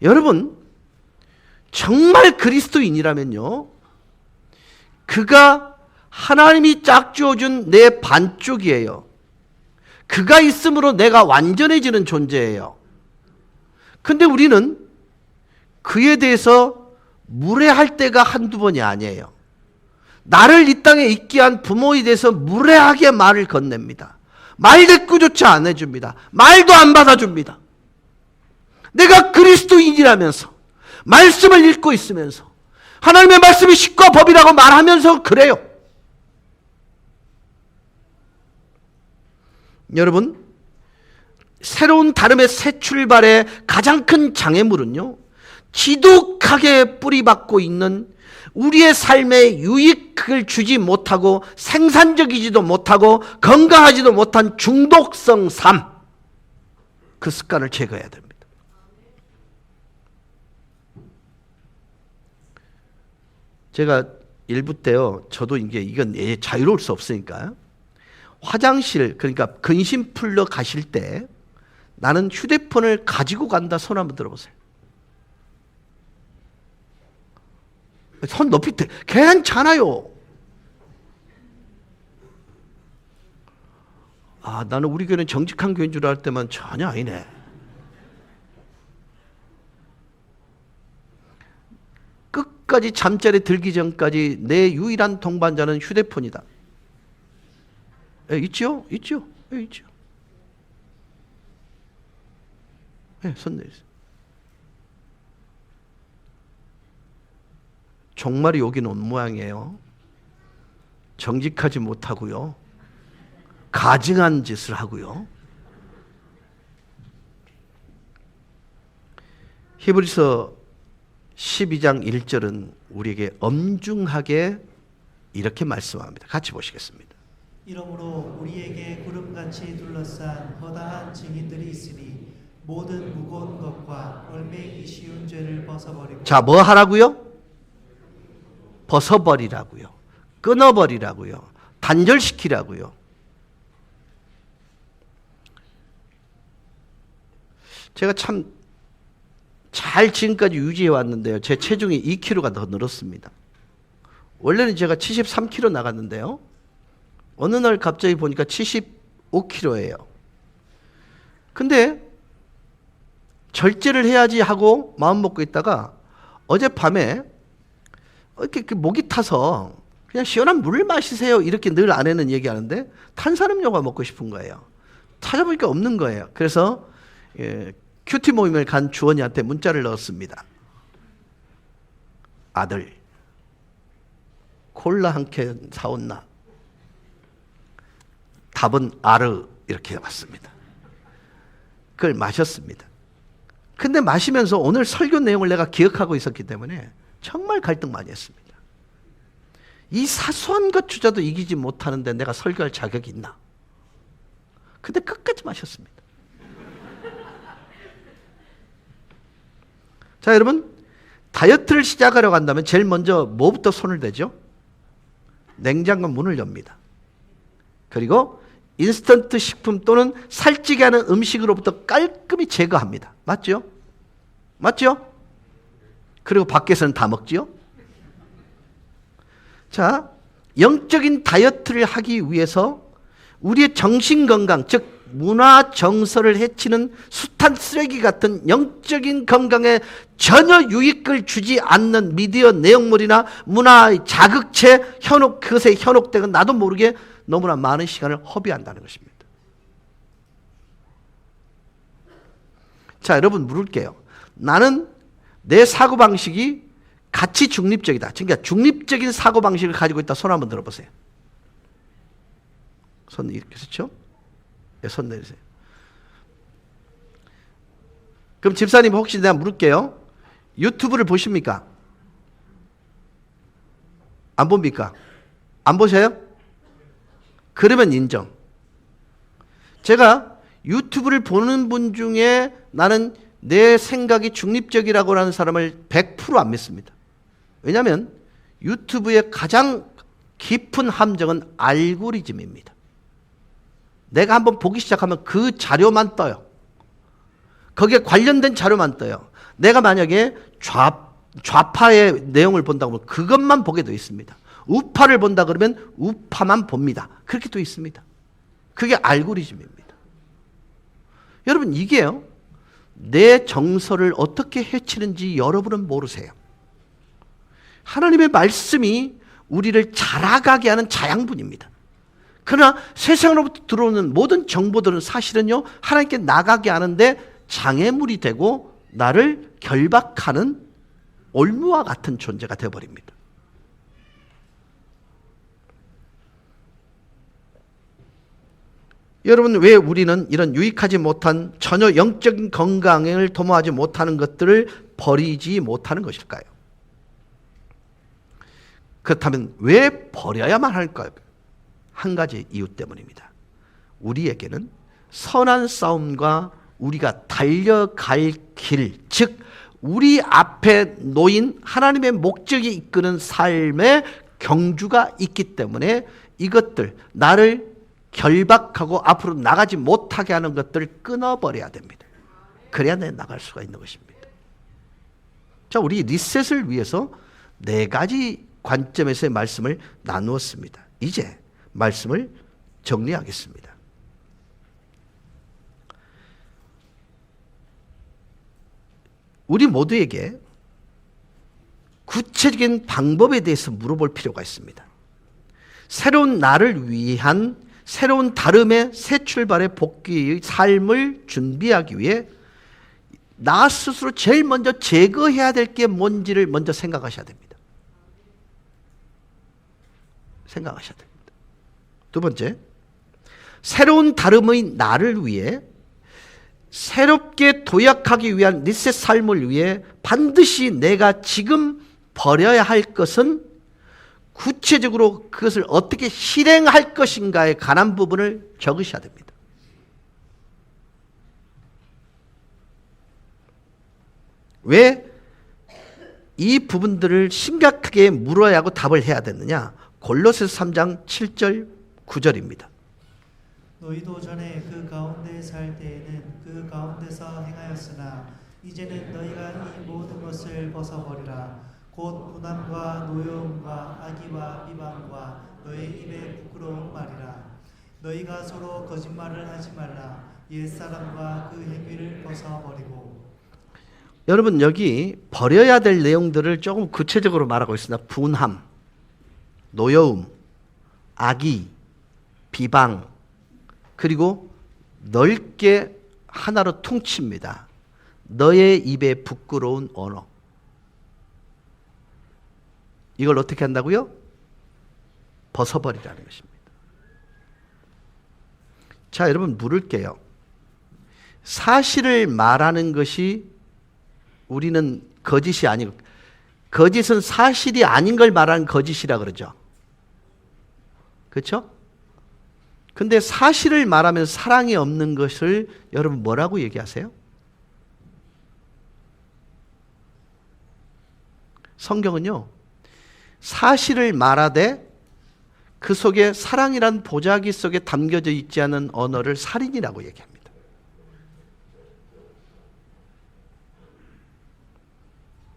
여러분, 정말 그리스도인이라면요, 그가 하나님이 짝지어준 내 반쪽이에요. 그가 있으므로 내가 완전해지는 존재예요. 근데 우리는 그에 대해서 무례할 때가 한두 번이 아니에요. 나를 이 땅에 있게 한 부모에 대해서 무례하게 말을 건넵니다. 말대꾸조차 안 해줍니다. 말도 안 받아줍니다. 내가 그리스도인이라면서 말씀을 읽고 있으면서 하나님의 말씀이 십과 법이라고 말하면서 그래요. 여러분, 새로운 다름의 새 출발의 가장 큰 장애물은요, 지독하게 뿌리박고 있는 우리의 삶에 유익을 주지 못하고 생산적이지도 못하고 건강하지도 못한 중독성 삶, 그 습관을 제거해야 됩니다. 제가 일부 때요, 저도 이건 자유로울 수 없으니까 화장실, 그러니까 근심 풀러 가실 때 나는 휴대폰을 가지고 간다 손 한번 들어보세요. 손 높이 대. 괜찮아요. 아, 나는 우리 교회는 정직한 교회인 줄 알 때만 전혀 아니네. 끝까지 잠자리 들기 전까지 내 유일한 동반자는 휴대폰이다. 있죠? 있죠? 있죠. 손 내리세요. 종말이 오긴 온 모양이에요. 정직하지 못하고요. 가증한 짓을 하고요. 히브리서 12장 1절은 우리에게 엄중하게 이렇게 말씀합니다. 같이 보시겠습니다. 이러므로 우리에게 구름같이 둘러싼 허다한 증인들이 있으니 모든 무거운 것과 얽매이기 쉬운 죄를 벗어버리고. 자, 뭐 하라고요? 벗어버리라고요. 끊어버리라고요. 단절시키라고요. 제가 참 잘 지금까지 유지해 왔는데요. 제 체중이 2kg가 더 늘었습니다. 원래는 제가 73kg 나갔는데요. 어느 날 갑자기 보니까 75kg예요. 근데 절제를 해야지 하고 마음 먹고 있다가 어젯밤에 이렇게 목이 타서 그냥 시원한 물을 마시세요. 이렇게 늘 아내는 얘기하는데 탄산음료가 먹고 싶은 거예요. 찾아보니까 없는 거예요. 그래서 큐티 모임을 간 주원이한테 문자를 넣었습니다. 아들, 콜라 한 캔 사온나? 답은 아르, 이렇게 왔습니다. 그걸 마셨습니다. 근데 마시면서 오늘 설교 내용을 내가 기억하고 있었기 때문에 정말 갈등 많이 했습니다. 이 사소한 것조차도 이기지 못하는데 내가 설교할 자격이 있나? 근데 끝까지 마셨습니다. 자, 여러분, 다이어트를 시작하려고 한다면 제일 먼저 뭐부터 손을 대죠? 냉장고 문을 엽니다. 그리고 인스턴트 식품 또는 살찌게 하는 음식으로부터 깔끔히 제거합니다. 맞죠? 맞죠? 그리고 밖에서는 다 먹지요? 자, 영적인 다이어트를 하기 위해서 우리의 정신 건강, 즉 문화 정서를 해치는 숱한 쓰레기 같은 영적인 건강에 전혀 유익을 주지 않는 미디어 내용물이나 문화의 자극체, 그것에 현혹되고 나도 모르게 너무나 많은 시간을 허비한다는 것입니다. 자, 여러분 물을게요. 나는 내 사고방식이 가치 중립적이다. 그러니까 중립적인 사고방식을 가지고 있다. 손 한번 들어보세요. 손 이렇게 그렇죠? 네, 손 내리세요. 그럼 집사님 혹시 내가 물을게요. 유튜브를 보십니까? 안 봅니까? 안 보세요? 그러면 인정. 제가 유튜브를 보는 분 중에 나는 내 생각이 중립적이라고 하는 사람을 100% 안 믿습니다. 왜냐하면 유튜브의 가장 깊은 함정은 알고리즘입니다. 내가 한번 보기 시작하면 그 자료만 떠요. 거기에 관련된 자료만 떠요. 내가 만약에 좌파의 내용을 본다고 하면 그것만 보게 되어 있습니다. 우파를 본다 그러면 우파만 봅니다. 그렇게 되어 있습니다. 그게 알고리즘입니다. 여러분 이게요. 내 정서를 어떻게 해치는지 여러분은 모르세요. 하나님의 말씀이 우리를 자라가게 하는 자양분입니다. 그러나 세상으로부터 들어오는 모든 정보들은 사실은요, 하나님께 나가게 하는데 장애물이 되고 나를 결박하는 올무와 같은 존재가 되어버립니다. 여러분, 왜 우리는 이런 유익하지 못한 전혀 영적인 건강을 도모하지 못하는 것들을 버리지 못하는 것일까요? 그렇다면 왜 버려야만 할까요? 한 가지 이유 때문입니다. 우리에게는 선한 싸움과 우리가 달려갈 길, 즉 우리 앞에 놓인 하나님의 목적이 이끄는 삶의 경주가 있기 때문에 이것들, 나를 결박하고 앞으로 나가지 못하게 하는 것들을 끊어버려야 됩니다. 그래야 내 나갈 수가 있는 것입니다. 자, 우리 리셋을 위해서 4가지 관점에서의 말씀을 나누었습니다. 이제 말씀을 정리하겠습니다. 우리 모두에게 구체적인 방법에 대해서 물어볼 필요가 있습니다. 새로운 나를 위한 새로운 다름의 새 출발의 복귀의 삶을 준비하기 위해 나 스스로 제일 먼저 제거해야 될 게 뭔지를 먼저 생각하셔야 됩니다. 생각하셔야 됩니다. 두 번째, 새로운 다름의 나를 위해 새롭게 도약하기 위한 리셋 삶을 위해 반드시 내가 지금 버려야 할 것은 구체적으로 그것을 어떻게 실행할 것인가에 관한 부분을 적으셔야 됩니다. 왜 이 부분들을 심각하게 물어야 하고 답을 해야 되느냐? 골로새서 3장 7절 9절입니다. 너희도 전에 그 가운데 살 때에는 그 가운데서 행하였으나 이제는 너희가 이 모든 것을 벗어버리라. 곧 분함과 노여움과 악의와 비방과 너희 입에 부끄러운 말이라. 너희가 서로 거짓말을 하지 말라. 옛사람과 그 행위를 벗어버리고. 여러분, 여기 버려야 될 내용들을 조금 구체적으로 말하고 있습니다. 분함, 노여움, 악의, 비방, 그리고 넓게 하나로 퉁칩니다. 너의 입에 부끄러운 언어. 이걸 어떻게 한다고요? 벗어버리라는 것입니다. 자, 여러분 물을게요. 사실을 말하는 것이 우리는 거짓이 아니고, 거짓은 사실이 아닌 걸 말하는 거짓이라 그러죠. 그렇죠? 근데 사실을 말하면 사랑이 없는 것을 여러분 뭐라고 얘기하세요? 성경은요, 사실을 말하되 그 속에 사랑이란 보자기 속에 담겨져 있지 않은 언어를 살인이라고 얘기합니다.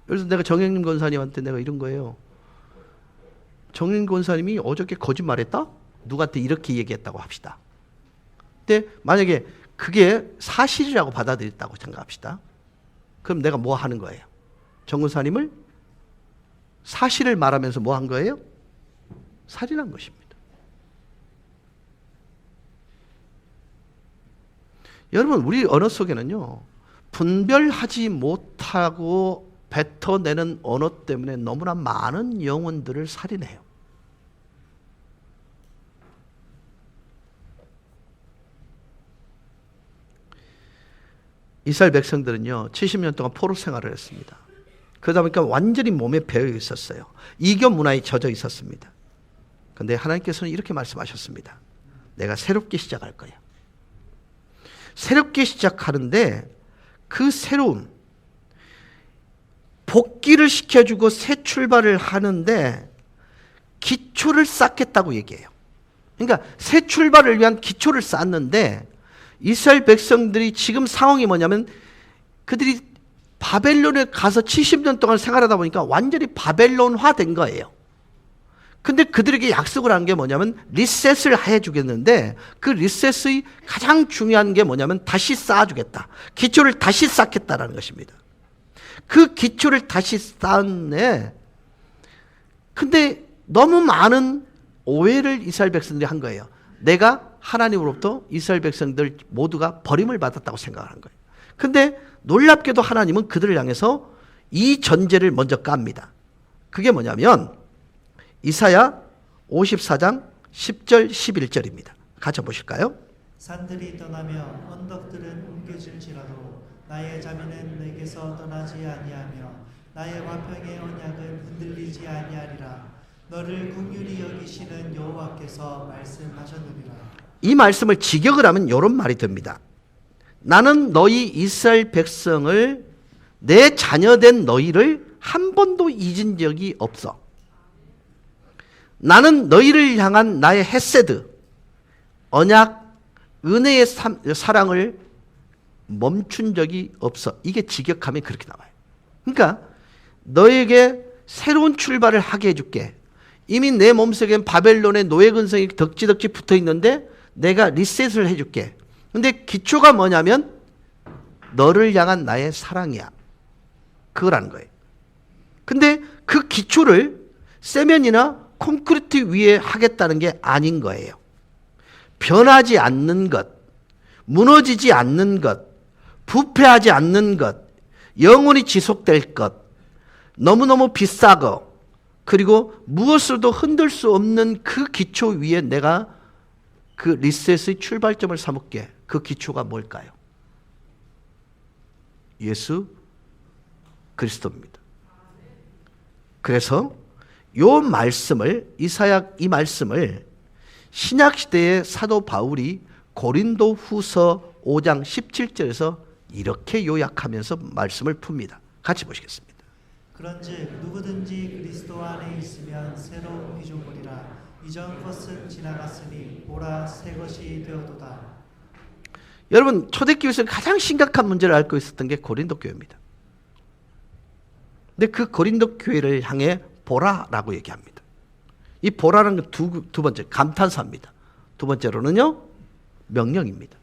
그래서 내가 정영림 권사님한테 내가 이런 거예요. 정영림 권사님이 어저께 거짓말했다? 누구한테 이렇게 얘기했다고 합시다. 때 만약에 그게 사실이라고 받아들였다고 생각합시다. 그럼 내가 뭐 하는 거예요? 정근사님을 사실을 말하면서 뭐 한 거예요? 살인한 것입니다. 여러분, 우리 언어 속에는요, 분별하지 못하고 뱉어내는 언어 때문에 너무나 많은 영혼들을 살인해요. 이스라엘 백성들은요 70년 동안 포로 생활을 했습니다. 그러다 보니까 완전히 몸에 배어 있었어요. 이교 문화에 젖어 있었습니다. 그런데 하나님께서는 이렇게 말씀하셨습니다. 내가 새롭게 시작할 거야. 새롭게 시작하는데 그 새로움, 복귀를 시켜주고 새 출발을 하는데 기초를 쌓겠다고 얘기해요. 그러니까 새 출발을 위한 기초를 쌓는데 이스라엘 백성들이 지금 상황이 뭐냐면 그들이 바벨론에 가서 70년 동안 생활하다 보니까 완전히 바벨론화 된 거예요. 근데 그들에게 약속을 한 게 뭐냐면 리셋을 해주겠는데 그 리셋의 가장 중요한 게 뭐냐면 다시 쌓아주겠다. 기초를 다시 쌓겠다라는 것입니다. 그 기초를 다시 쌓네. 근데 너무 많은 오해를 이스라엘 백성들이 한 거예요. 내가 하나님으로부터 이스라엘 백성들 모두가 버림을 받았다고 생각한 거예요. 근데 놀랍게도 하나님은 그들을 향해서 이 전제를 먼저 깝니다. 그게 뭐냐면 이사야 54장 10절 11절입니다. 같이 보실까요? 산들이 떠나며 언덕들은 옮겨질지라도 나의 자비는 내게서 떠나지 아니하며 나의 화평의 언약은 흔들리지 아니하리라. 너를 긍휼히 여기시는 여호와께서 말씀하셨느니라. 이 말씀을 직역을 하면 이런 말이 됩니다. 나는 너희 이스라엘 백성을 내 자녀된 너희를 한 번도 잊은 적이 없어. 나는 너희를 향한 나의 헤세드, 언약, 은혜의 사랑을 멈춘 적이 없어. 이게 직역하면 그렇게 나와요. 그러니까 너에게 새로운 출발을 하게 해줄게. 이미 내 몸속엔 바벨론의 노예 근성이 덕지덕지 붙어 있는데 내가 리셋을 해줄게. 근데 기초가 뭐냐면 너를 향한 나의 사랑이야. 그거라는 거예요. 근데 그 기초를 세면이나 콘크리트 위에 하겠다는 게 아닌 거예요. 변하지 않는 것, 무너지지 않는 것, 부패하지 않는 것, 영원히 지속될 것, 너무너무 비싸고 그리고 무엇으로도 흔들 수 없는 그 기초 위에 내가 그 리셋의 출발점을 삼을게. 그 기초가 뭘까요? 예수 그리스도입니다. 그래서 요 말씀을 이 말씀을 신약 시대의 사도 바울이 고린도 후서 5장 17절에서 이렇게 요약하면서 말씀을 풉니다. 같이 보시겠습니다. 그런즉 누구든지 그리스도 안에 있으면 새로운 피조물이라. 이전 것은 지나갔으니 보라 새 것이 되었도다. 여러분 초대교회에서 가장 심각한 문제를 앓고 있었던 게 고린도 교회입니다. 근데 그 고린도 교회를 향해 보라라고 얘기합니다. 이 보라는 두 번째 감탄사입니다. 두 번째로는요 명령입니다.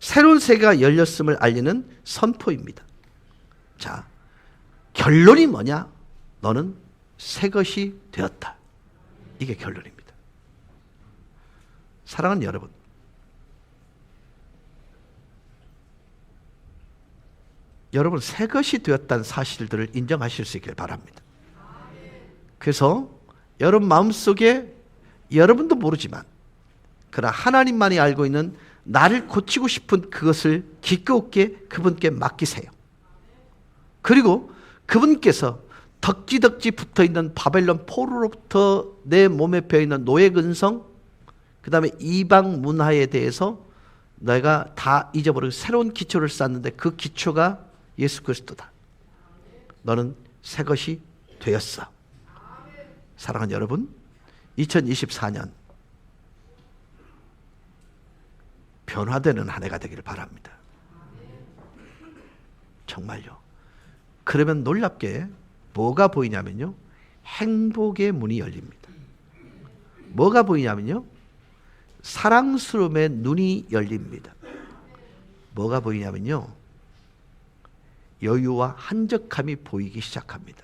새로운 세계가 열렸음을 알리는 선포입니다. 자, 결론이 뭐냐? 너는 새 것이 되었다. 이게 결론입니다. 사랑하는 여러분, 여러분 새 것이 되었다는 사실들을 인정하실 수 있길 바랍니다. 그래서 여러분 마음속에 여러분도 모르지만 그러나 하나님만이 알고 있는 나를 고치고 싶은 그것을 기꺼이 그분께 맡기세요. 그리고 그분께서 덕지덕지 붙어있는 바벨론 포로로부터 내 몸에 배어있는 노예 근성, 그 다음에 이방 문화에 대해서 내가 다 잊어버리고 새로운 기초를 쌓는데 그 기초가 예수 그리스도다. 너는 새 것이 되었어. 사랑하는 여러분, 2024년 변화되는 한 해가 되기를 바랍니다. 정말요. 그러면 놀랍게 뭐가 보이냐면요, 행복의 문이 열립니다. 뭐가 보이냐면요, 사랑스러움의 눈이 열립니다. 뭐가 보이냐면요, 여유와 한적함이 보이기 시작합니다.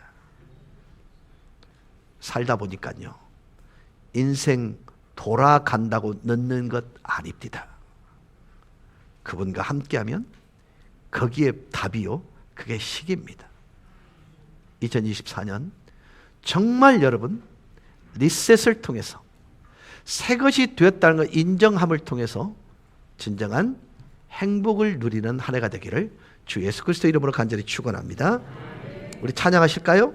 살다 보니까요, 인생 돌아간다고 늦는 것 아닙니다. 그분과 함께하면 거기에 답이요, 그게 시기입니다. 2024년 정말 여러분 리셋을 통해서 새 것이 되었다는 걸 인정함을 통해서 진정한 행복을 누리는 한 해가 되기를 주 예수 그리스도 이름으로 간절히 축원합니다. 우리 찬양하실까요?